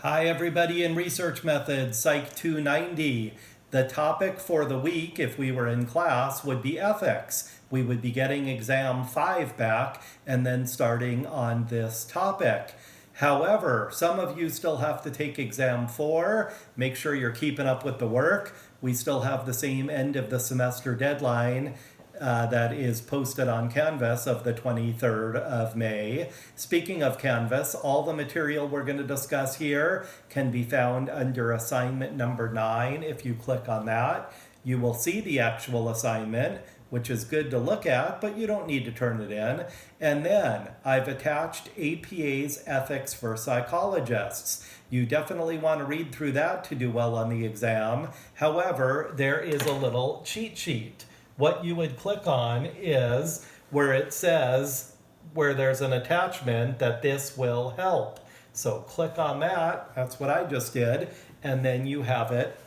Hi everybody in Research Methods, Psych 290. The topic for the week, if we were in class, would be ethics. We would be getting exam 5 back and then starting on this topic. However, some of you still have to take exam 4. Make sure you're keeping up with the work. We still have the same end of the semester deadline that is posted on Canvas of the 23rd of May. Speaking of Canvas, all the material we're going to discuss here can be found under assignment number 9. If you click on that, you will see the actual assignment, which is good to look at, but you don't need to turn it in. And then I've attached APA's Ethics for Psychologists. You definitely want to read through that to do well on the exam. However, there is a little cheat sheet. What you would click on is where it says, where there's an attachment, that this will help. So click on that, that's what I just did, and then you have it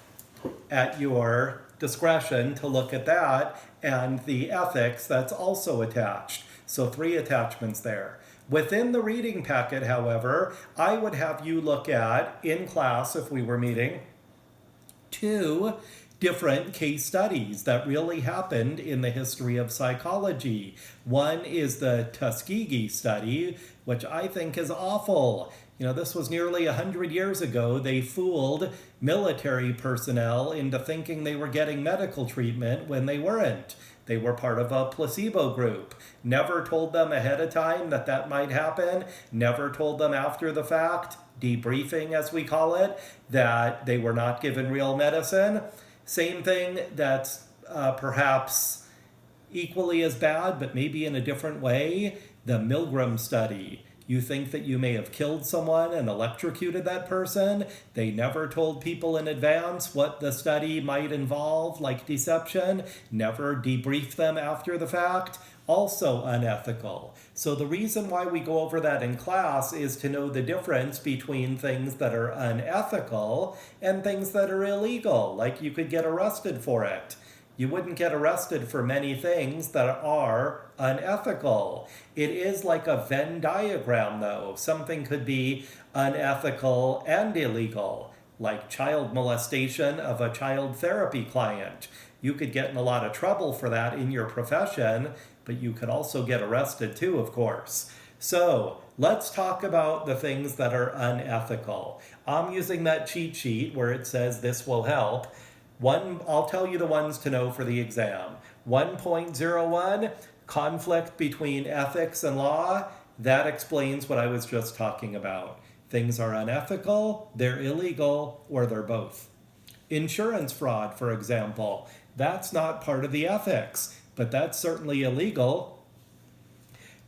at your discretion to look at that and the ethics that's also attached. So 3 attachments there. Within the reading packet, however, I would have you look at, in class if we were meeting, 2 different case studies that really happened in the history of psychology. One is the Tuskegee study, which I think is awful. This was nearly 100 years ago. They fooled military personnel into thinking they were getting medical treatment when they weren't. They were part of a placebo group. Never told them ahead of time that that might happen. Never told them after the fact, debriefing as we call it, that they were not given real medicine. Same thing that's perhaps equally as bad, but maybe in a different way, the Milgram study. You think that you may have killed someone and electrocuted that person. They never told people in advance what the study might involve, like deception. Never debriefed them after the fact. Also unethical. So the reason why we go over that in class is to know the difference between things that are unethical and things that are illegal, like you could get arrested for it. You wouldn't get arrested for many things that are unethical. It is like a Venn diagram, though. Something could be unethical and illegal, like child molestation of a child therapy client. You could get in a lot of trouble for that in your profession, but you could also get arrested too, of course. So let's talk about the things that are unethical. I'm using that cheat sheet where it says this will help. I'll tell you the ones to know for the exam. 1.01, conflict between ethics and law. That explains what I was just talking about. Things are unethical, they're illegal, or they're both. Insurance fraud, for example, that's not part of the ethics, but that's certainly illegal.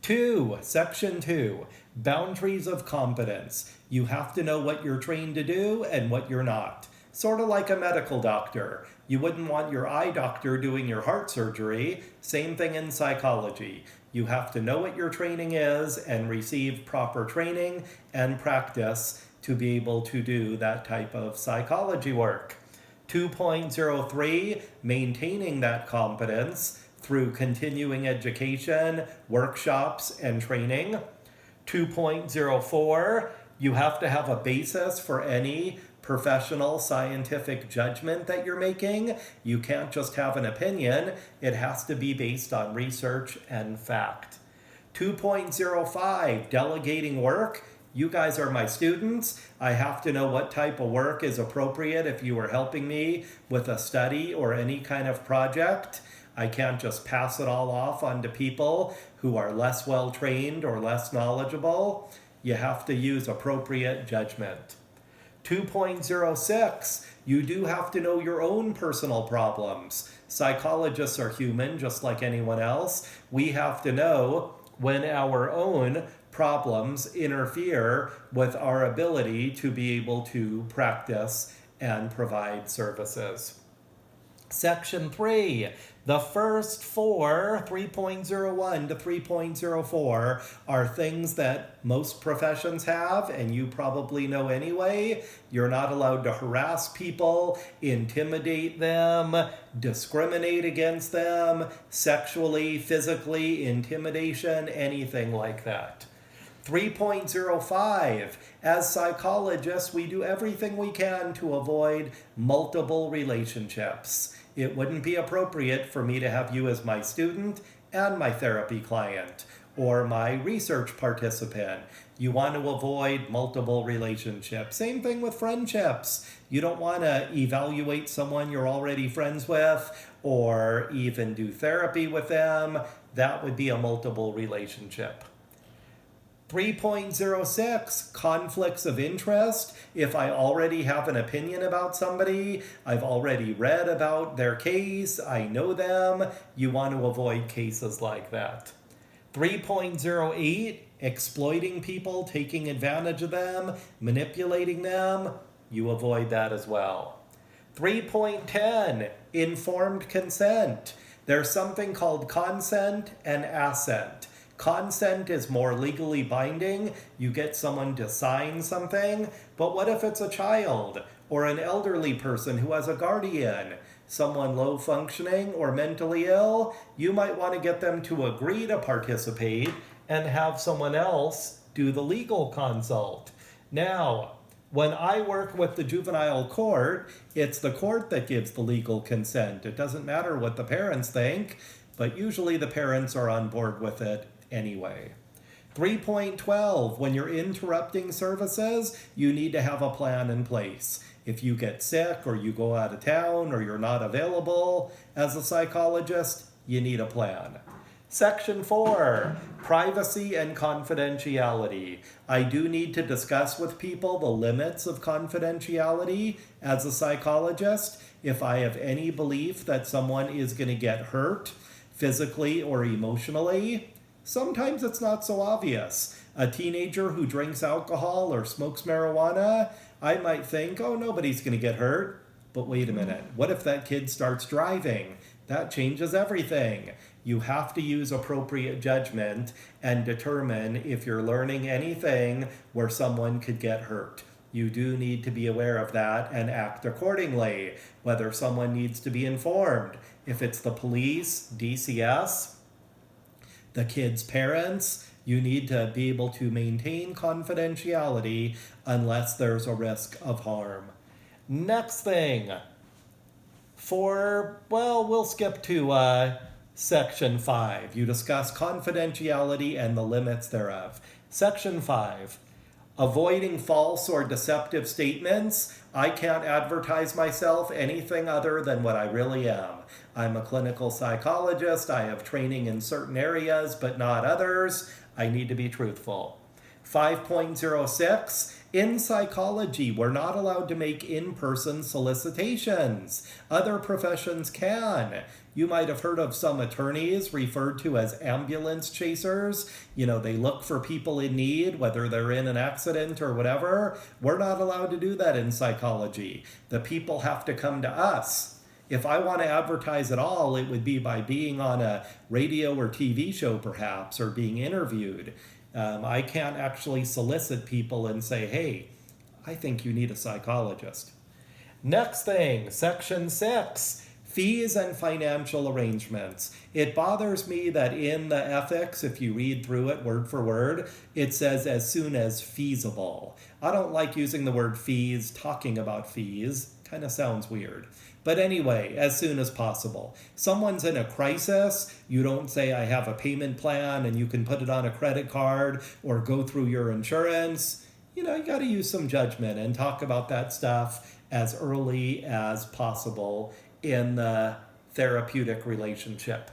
2, Section 2, boundaries of competence. You have to know what you're trained to do and what you're not. Sort of like a medical doctor. You wouldn't want your eye doctor doing your heart surgery. Same thing in psychology. You have to know what your training is and receive proper training and practice to be able to do that type of psychology work. 2.03, maintaining that competence through continuing education, workshops, and training. 2.04, you have to have a basis for any professional scientific judgment that you're making. You can't just have an opinion. It has to be based on research and fact. 2.05, delegating work. You guys are my students. I have to know what type of work is appropriate if you are helping me with a study or any kind of project. I can't just pass it all off onto people who are less well trained or less knowledgeable. You have to use appropriate judgment. 2.06, you do have to know your own personal problems. Psychologists are human, just like anyone else. We have to know when our own problems interfere with our ability to be able to practice and provide services. Section 3, the first 4, 3.01 to 3.04, are things that most professions have, and you probably know anyway. You're not allowed to harass people, intimidate them, discriminate against them, sexually, physically, intimidation, anything like that. 3.05, as psychologists, we do everything we can to avoid multiple relationships. It wouldn't be appropriate for me to have you as my student and my therapy client or my research participant. You want to avoid multiple relationships. Same thing with friendships. You don't want to evaluate someone you're already friends with or even do therapy with them. That would be a multiple relationship. 3.06, conflicts of interest. If I already have an opinion about somebody, I've already read about their case, I know them, you want to avoid cases like that. 3.08, exploiting people, taking advantage of them, manipulating them, you avoid that as well. 3.10, informed consent. There's something called consent and assent. Consent is more legally binding. You get someone to sign something, but what if it's a child or an elderly person who has a guardian, someone low functioning or mentally ill? You might want to get them to agree to participate and have someone else do the legal consult. Now, when I work with the juvenile court, it's the court that gives the legal consent. It doesn't matter what the parents think, but usually the parents are on board with it anyway. 3.12, when you're interrupting services, you need to have a plan in place. If you get sick or you go out of town or you're not available as a psychologist, you need a plan. Section 4, privacy and confidentiality. I do need to discuss with people the limits of confidentiality as a psychologist. If I have any belief that someone is going to get hurt physically or emotionally, sometimes it's not so obvious. A teenager who drinks alcohol or smokes marijuana, I might think, oh, nobody's going to get hurt. But wait a minute, what if that kid starts driving? That changes everything. You have to use appropriate judgment and determine if you're learning anything where someone could get hurt. You do need to be aware of that and act accordingly, whether someone needs to be informed. If it's the police, DCS, the kid's parents, you need to be able to maintain confidentiality unless there's a risk of harm. Next thing, we'll skip to Section 5. You discuss confidentiality and the limits thereof. Section 5, avoiding false or deceptive statements. I can't advertise myself anything other than what I really am. I'm a clinical psychologist. I have training in certain areas, but not others. I need to be truthful. 5.06, in psychology, we're not allowed to make in-person solicitations. Other professions can. You might have heard of some attorneys referred to as ambulance chasers. They look for people in need, whether they're in an accident or whatever. We're not allowed to do that in psychology. The people have to come to us. If I want to advertise at all, it would be by being on a radio or TV show, perhaps, or being interviewed. I can't actually solicit people and say, hey, I think you need a psychologist. Next thing, Section 6, fees and financial arrangements. It bothers me that in the ethics, if you read through it word for word, it says as soon as feasible. I don't like using the word fees, talking about fees. Kind of sounds weird. But anyway, as soon as possible. Someone's in a crisis, you don't say I have a payment plan and you can put it on a credit card or go through your insurance. You got to use some judgment and talk about that stuff as early as possible in the therapeutic relationship.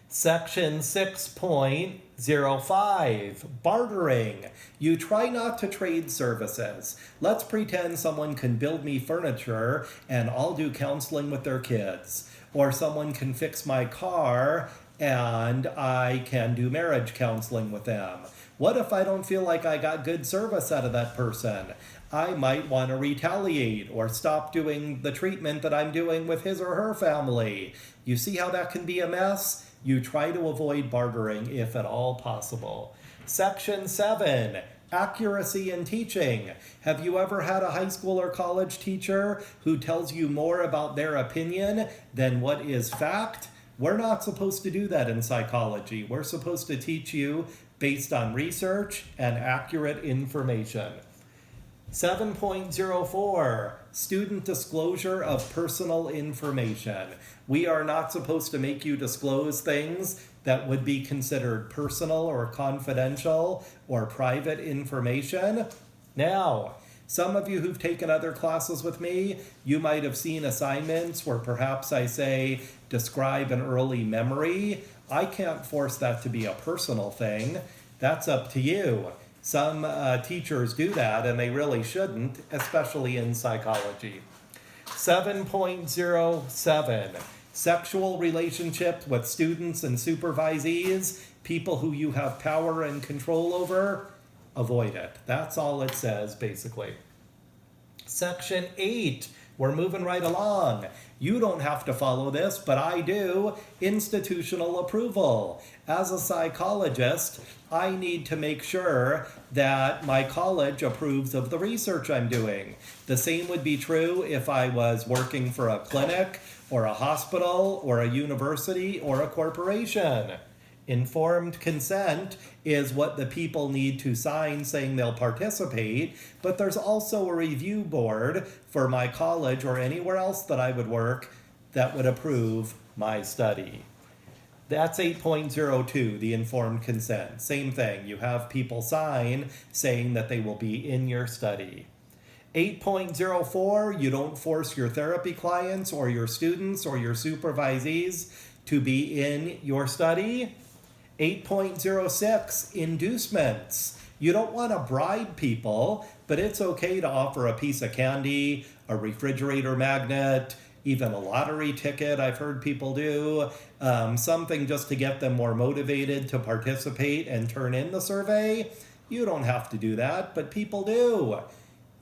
Section 6.05, bartering. You try not to trade services. Let's pretend someone can build me furniture and I'll do counseling with their kids. Or someone can fix my car and I can do marriage counseling with them. What if I don't feel like I got good service out of that person? I might want to retaliate or stop doing the treatment that I'm doing with his or her family. You see how that can be a mess? You try to avoid bartering if at all possible. Section 7, accuracy in teaching. Have you ever had a high school or college teacher who tells you more about their opinion than what is fact? We're not supposed to do that in psychology. We're supposed to teach you based on research and accurate information. 7.04, student disclosure of personal information. We are not supposed to make you disclose things that would be considered personal or confidential or private information. Now, some of you who've taken other classes with me, you might have seen assignments where perhaps I say, describe an early memory. I can't force that to be a personal thing. That's up to you. Some teachers do that, and they really shouldn't, especially in psychology. 7.07, sexual relationship with students and supervisees, people who you have power and control over. Avoid it. That's all it says, basically. Section 8, we're moving right along. You don't have to follow this, but I do. Institutional approval. As a psychologist, I need to make sure that my college approves of the research I'm doing. The same would be true if I was working for a clinic or a hospital or a university or a corporation. Informed consent is what the people need to sign saying they'll participate, but there's also a review board for my college or anywhere else that I would work that would approve my study. That's 8.02, the informed consent. Same thing, you have people sign saying that they will be in your study. 8.04, you don't force your therapy clients or your students or your supervisees to be in your study. 8.06, inducements. You don't want to bribe people, but it's okay to offer a piece of candy, a refrigerator magnet, even a lottery ticket, I've heard people do, something just to get them more motivated to participate and turn in the survey. You don't have to do that, but people do.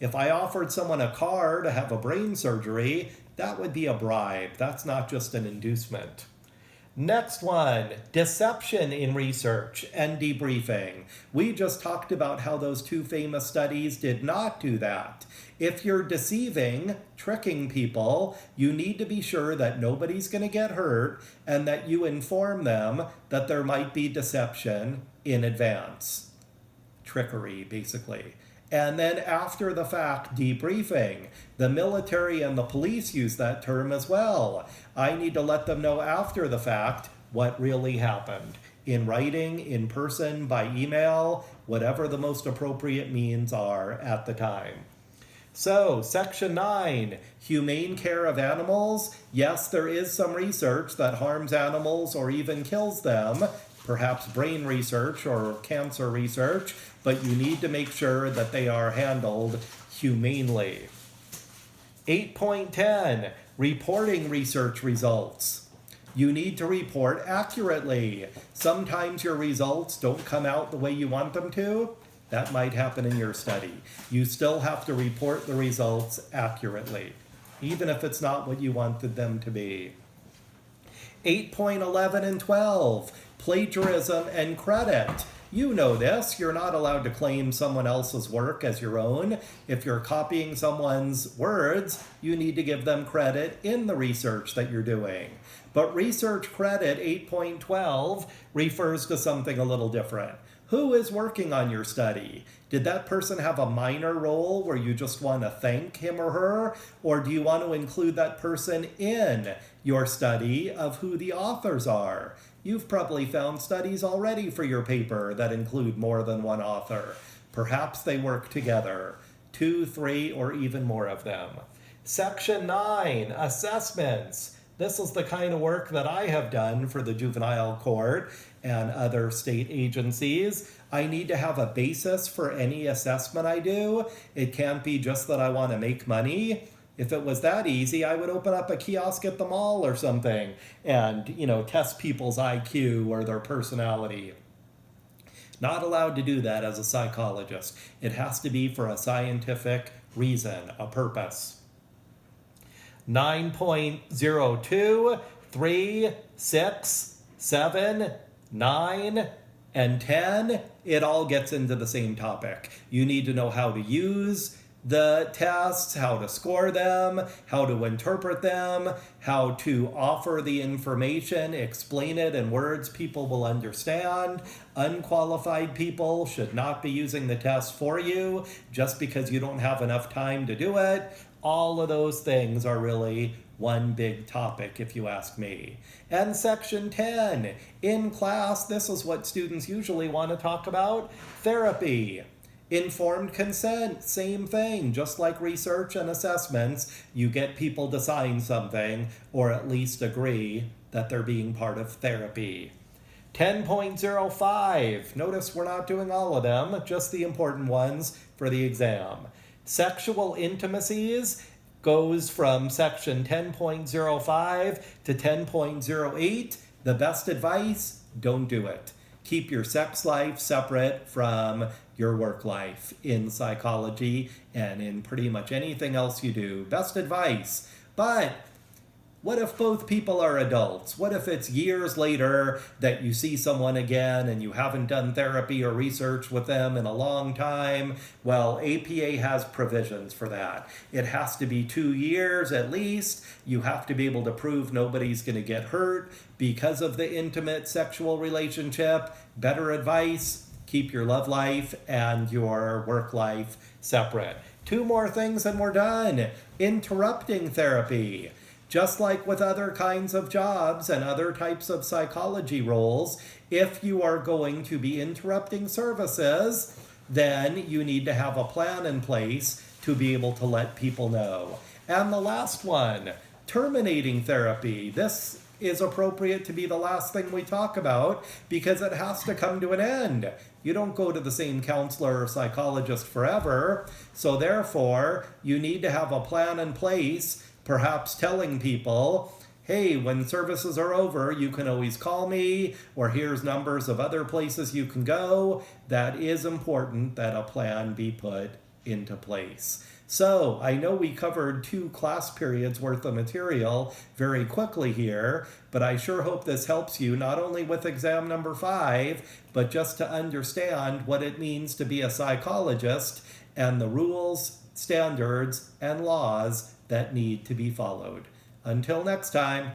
If I offered someone a car to have a brain surgery, that would be a bribe. That's not just an inducement. Next one, deception in research and debriefing. We just talked about how those two famous studies did not do that. If you're deceiving, tricking people, you need to be sure that nobody's going to get hurt and that you inform them that there might be deception in advance. Trickery, basically. And then after the fact, debriefing. The military and the police use that term as well. I need to let them know after the fact what really happened. In writing, in person, by email, whatever the most appropriate means are at the time. So, Section 9, humane care of animals. Yes, there is some research that harms animals or even kills them, perhaps brain research or cancer research, but you need to make sure that they are handled humanely. 8.10, reporting research results. You need to report accurately. Sometimes your results don't come out the way you want them to. That might happen in your study. You still have to report the results accurately, even if it's not what you wanted them to be. 8.11 and 12, plagiarism and credit. You know this, you're not allowed to claim someone else's work as your own. If you're copying someone's words, you need to give them credit in the research that you're doing. But research credit 8.12 refers to something a little different. Who is working on your study? Did that person have a minor role where you just want to thank him or her? Or do you want to include that person in your study of who the authors are? You've probably found studies already for your paper that include more than one author. Perhaps they work together, 2, 3, or even more of them. Section 9, assessments. This is the kind of work that I have done for the juvenile court and other state agencies. I need to have a basis for any assessment I do. It can't be just that I want to make money. If it was that easy, I would open up a kiosk at the mall or something and, test people's IQ or their personality. Not allowed to do that as a psychologist. It has to be for a scientific reason, a purpose. 9.02, 3, 6, 7, 9, and 10, it all gets into the same topic. You need to know how to use the tests, how to score them, how to interpret them, how to offer the information, explain it in words people will understand. Unqualified people should not be using the test for you just because you don't have enough time to do it. All of those things are really one big topic, if you ask me. And section 10, in class, this is what students usually want to talk about: therapy. Informed consent, same thing. Just like research and assessments, you get people to sign something or at least agree that they're being part of therapy. 10.05, notice we're not doing all of them, just the important ones for the exam. Sexual intimacies goes from section 10.05 to 10.08. The best advice, don't do it. Keep your sex life separate from your work life in psychology and in pretty much anything else you do. Best advice. But what if both people are adults? What if it's years later that you see someone again and you haven't done therapy or research with them in a long time? Well, APA has provisions for that. It has to be 2 years at least. You have to be able to prove nobody's going to get hurt because of the intimate sexual relationship. Better advice: keep your love life and your work life separate. 2 more things and we're done. Interrupting therapy. Just like with other kinds of jobs and other types of psychology roles, if you are going to be interrupting services, then you need to have a plan in place to be able to let people know. And the last one, terminating therapy. This is appropriate to be the last thing we talk about because it has to come to an end. You don't go to the same counselor or psychologist forever, so therefore you need to have a plan in place, perhaps telling people, hey, when services are over, you can always call me, or here's numbers of other places you can go. That is important that a plan be put into place. So I know we covered 2 class periods worth of material very quickly here, but I sure hope this helps you not only with exam number 5, but just to understand what it means to be a psychologist and the rules, standards, and laws that need to be followed. Until next time.